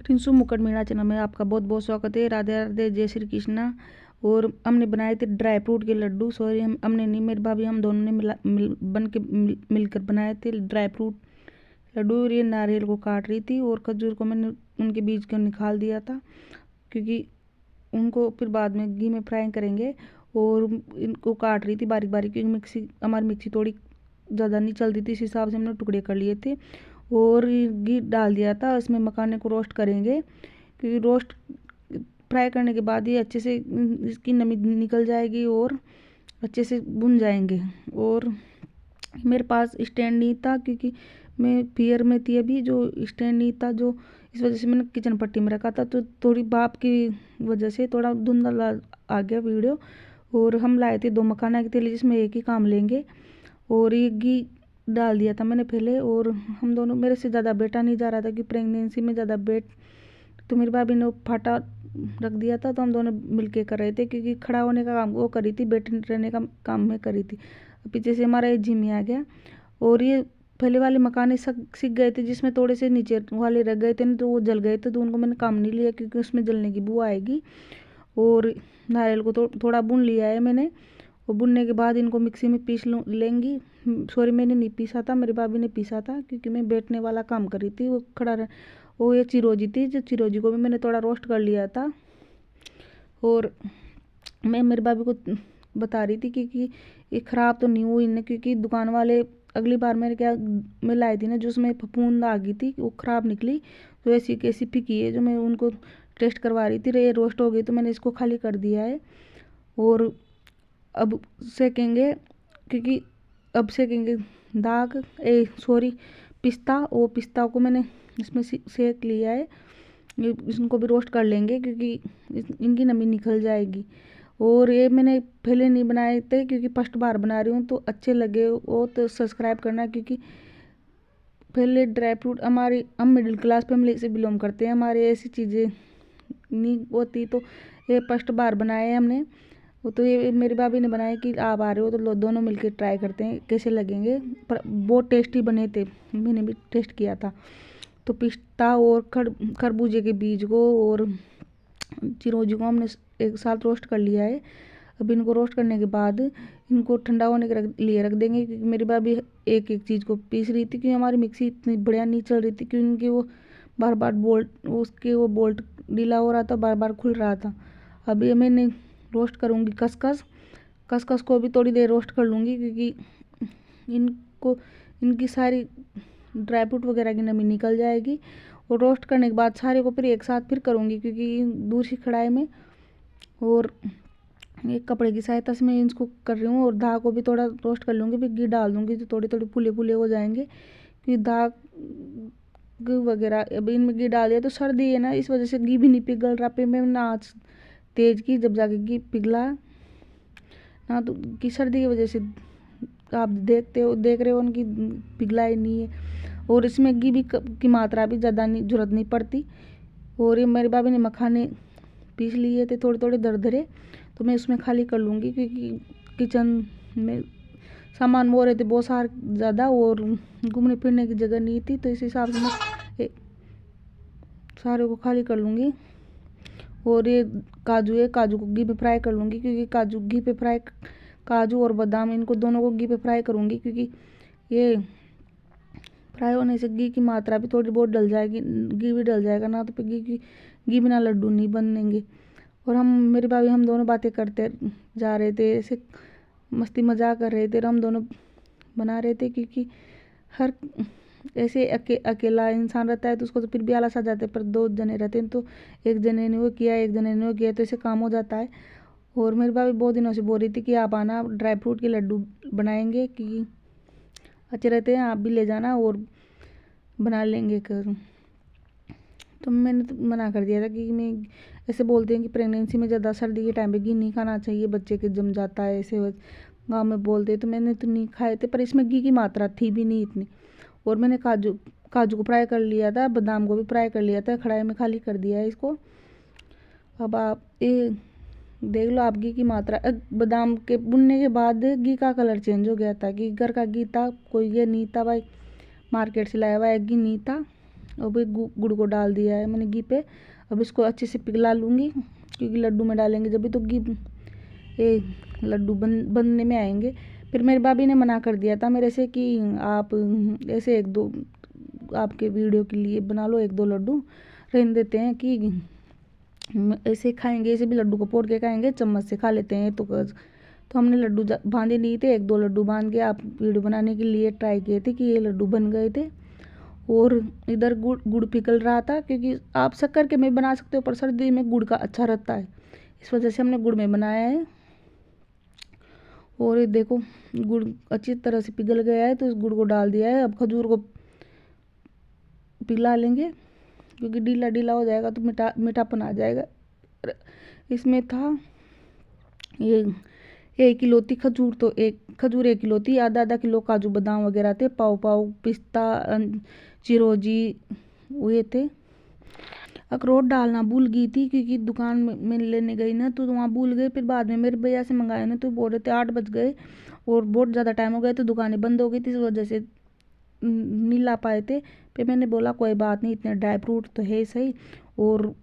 रिंसू मुकुट मीणा चैनल में आपका बहुत बहुत स्वागत है। राधे राधे, जय श्री कृष्णा। और हमने बनाए थे ड्राई फ्रूट के लड्डू। सॉरी, हमने नहीं, मेरी भाभी हम दोनों ने मिलकर बनाए थे ड्राई फ्रूट लड्डू। और ये नारियल को काट रही थी और खजूर को मैंने उनके बीज को निकाल दिया था, क्योंकि उनको फिर बाद में घी में फ्राई करेंगे। और इनको काट रही थी बारीक बारीक, क्योंकि हमारी मिक्सी थोड़ी ज़्यादा नहीं चल रही थी, इस हिसाब से हमने टुकड़े कर लिए थे। और घी डाल दिया था, इसमें मखाने को रोस्ट करेंगे, क्योंकि रोस्ट फ्राई करने के बाद ये अच्छे से इसकी नमी निकल जाएगी और अच्छे से भुन जाएंगे। और मेरे पास स्टैंड नहीं था, क्योंकि मैं फियर में थी अभी, जो स्टैंड नहीं था, जो इस वजह से मैंने किचन पट्टी में रखा था, तो थोड़ी भाप की वजह से थोड़ा धुंधला आ गया वीडियो। और हम लाए थे 2 मखाना के तेल, जिसमें एक ही काम लेंगे। और ये घी डाल दिया था मैंने पहले। और हम दोनों, मेरे से ज़्यादा बेटा नहीं जा रहा था कि प्रेगनेंसी में ज़्यादा बेट, तो मेरी भाभी ने फाटा रख दिया था, तो हम दोनों मिलके कर रहे थे, क्योंकि खड़ा होने का काम वो करी थी, बैठ रहने का काम मैं करी थी। पीछे से हमारा ये जिम्मी आ गया। और ये पहले वाले मकाने सीख गए थे, जिसमें थोड़े से नीचे वाले रह गए थे ना, तो वो जल गए थे, तो उनको मैंने काम नहीं लिया, क्योंकि उसमें जलने की बू आएगी। और नारियल को थोड़ा भून लिया है मैंने। और भुनने के बाद इनको मिक्सी में पीस लेंगी। सॉरी, मैंने नहीं पीसा था, मेरी भाभी ने पीसा था, क्योंकि मैं बैठने वाला काम कर रही थी, वो खड़ा रह। वो ये चिरोजी थी, जो चिरोजी को भी मैंने थोड़ा रोस्ट कर लिया था। और मैं मेरी भाभी को बता रही थी कि ये ख़राब तो नहीं हुई इनने, क्योंकि दुकान वाले अगली बार मैं लाई थी ना, जो उसमें फफूंद आ गई थी, वो ख़राब निकली। तो ऐसी कैसी फिकी है, जो मैं उनको टेस्ट करवा रही थी, ये रोस्ट हो गई, तो मैंने इसको खाली कर दिया है। और अब सेकेंगे, क्योंकि अब सेकेंगे दाग सॉरी पिस्ता। वो पिस्ता को मैंने इसमें सेक लिया है, इनको भी रोस्ट कर लेंगे, क्योंकि इनकी नमी निकल जाएगी। और ये मैंने पहले नहीं बनाए थे, क्योंकि फर्स्ट बार बना रही हूँ, तो अच्छे लगे वो तो सब्सक्राइब करना, क्योंकि पहले ड्राई फ्रूट हम मिडिल क्लास फैमिली से बिलोंग करते हैं, हमारे ऐसी चीज़ें नहीं होती, तो ये फर्स्ट बार बनाए हैं हमने। वो तो ये मेरी भाभी ने बनाया कि आप आ रहे हो तो दोनों मिलकर ट्राई करते हैं कैसे लगेंगे। पर बहुत टेस्टी बने थे, मैंने भी टेस्ट किया था। तो पिस्ता और खरबूजे के बीज को और चिरौंजी को हमने एक साथ रोस्ट कर लिया है। अब इनको रोस्ट करने के बाद इनको ठंडा होने के लिए रख देंगे, क्योंकि मेरी भाभी एक एक चीज़ को पीस रही थी, क्योंकि हमारी मिक्सी इतनी बढ़िया नहीं चल रही थी, क्योंकि वो बार बार वो बोल्ट ढीला हो रहा था, बार बार खुल रहा था। अभी मैंने रोस्ट करूँगी खसखस को भी थोड़ी देर रोस्ट कर लूँगी, क्योंकि इनकी सारी ड्राई फ्रूट वगैरह की नमी निकल जाएगी। और रोस्ट करने के बाद सारे को फिर एक साथ फिर करूँगी, क्योंकि दूसरी कढ़ाई में। और एक कपड़े की सहायता से मैं इसको कर रही हूँ। और दाग को भी थोड़ा रोस्ट कर लूँगी, फिर घी डाल दूँगी, तो थोड़े थोड़े फूले फूले हो जाएंगे, क्योंकि दाग वगैरह अभी इनमें घी डाल दिया, तो सर्दी है ना, इस वजह से घी भी नहीं पिघल रहा पे। मैं आँच तेज़ की, जब जाके घी पिघला ना, तो की सर्दी की वजह से आप देख रहे हो उनकी पिघला ही नहीं है। और इसमें घी भी की मात्रा भी ज़्यादा नहीं, जरूरत नहीं पड़ती। और ये मेरी भाभी ने मखाने पीस लिए थे थोड़े थोड़े दरदरे, तो मैं उसमें खाली कर लूँगी, क्योंकि किचन में सामान वो रहे थे बहुत सारे ज़्यादा, और घूमने फिरने की जगह नहीं थी, तो इस हिसाब से मैं सारे को खाली कर लूँगी। और ये काजू है, काजू को घी पे फ्राई कर लूँगी, क्योंकि काजू और बादाम, इनको दोनों को घी पे फ्राई करूँगी, क्योंकि ये फ्राई होने से घी की मात्रा भी थोड़ी बहुत डल जाएगी, घी भी डल जाएगा ना, तो फिर घी बिना लड्डू नहीं बनेंगे। और मेरी भाभी हम दोनों बातें करते जा रहे थे, ऐसे मस्ती मजाक कर रहे थे, और हम दोनों बना रहे थे, क्योंकि हर ऐसे अकेला इंसान रहता है तो उसको तो फिर भी आलस आ जाते हैं, पर 2 जने रहते हैं, तो एक जने ने वो किया, एक जने ने वो किया, तो ऐसे काम हो जाता है। और मेरी भाभी बहुत दिनों से बोल रही थी कि आप आना, ड्राई फ्रूट के लड्डू बनाएंगे, कि अच्छे रहते हैं, आप भी ले जाना और बना लेंगे कर। तो मैंने तो मना कर दिया था, कि मैं ऐसे बोलते हैं कि प्रेगनेंसी में ज़्यादा सर्दी के टाइम पे घी नहीं खाना चाहिए, बच्चे के जम जाता है, ऐसे गाँव में बोलते, तो मैंने तो नहीं खाए थे, पर इसमें घी की मात्रा थी भी नहीं इतनी। और मैंने काजू को फ्राई कर लिया था, बादाम को भी फ्राई कर लिया था, कढ़ाई में खाली कर दिया है इसको। अब आप ये देख लो, आप घी की मात्रा, बादाम के भुनने के बाद घी का कलर चेंज हो गया था, कि घर का घी था, कोई ये नहीं था भाई मार्केट से लाया हुआ घी नहीं था। अब एक गुड़ को डाल दिया है मैंने घी पे। अब इसको अच्छे से पिघला लूँगी, क्योंकि लड्डू में डालेंगे जब भी तो घी ये लड्डू बनने में आएंगे। फिर मेरी भाभी ने मना कर दिया था मेरे से कि आप ऐसे एक दो आपके वीडियो के लिए बना लो, एक दो लड्डू रहने देते हैं कि ऐसे खाएंगे, ऐसे भी लड्डू को पोड़ के खाएंगे, चम्मच से खा लेते हैं। तो हमने लड्डू बांधे नहीं थे, एक दो लड्डू बांध के आप वीडियो बनाने के लिए ट्राई किए थे कि ये लड्डू बन गए थे। और इधर गुड़ पिघल रहा था, क्योंकि आप शक्कर के में बना सकते हो पर सर्दी में गुड़ का अच्छा रहता है, इस वजह से हमने गुड़ में बनाया है। और ये देखो गुड़ अच्छी तरह से पिघल गया है, तो इस गुड़ को डाल दिया है। अब खजूर को पिघला लेंगे, क्योंकि ढीला ढीला हो जाएगा तो मीठापन आ जाएगा। इसमें था ये 1 किलो थी खजूर, तो एक खजूर 1 किलो थी, आधा किलो काजू बादाम वगैरह थे, पाव पिस्ता चिरोजी हुए थे। अखरोट डालना भूल गई थी, क्योंकि दुकान में लेने गई ना तो वहाँ भूल गई। फिर बाद में मेरे भैया से मंगाए ना तो बोल रहे थे 8 बज गए और बहुत ज़्यादा टाइम हो गया, तो दुकानें बंद हो गई थी, इस वजह से नहीं ला पाए थे। फिर मैंने बोला कोई बात नहीं, इतने ड्राई फ्रूट तो है सही, और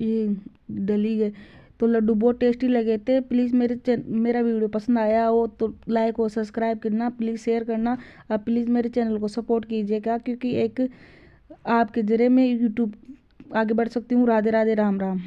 ये डली गए तो लड्डू बहुत टेस्टी लगे थे। प्लीज़ मेरा वीडियो पसंद आया हो तो लाइक और सब्सक्राइब करना, प्लीज़ शेयर करना। आप प्लीज़ मेरे चैनल को सपोर्ट कीजिएगा, क्योंकि एक आपके ज़रिए मैं यूट्यूब आगे बढ़ सकती हूँ। राधे राधे, राम राम।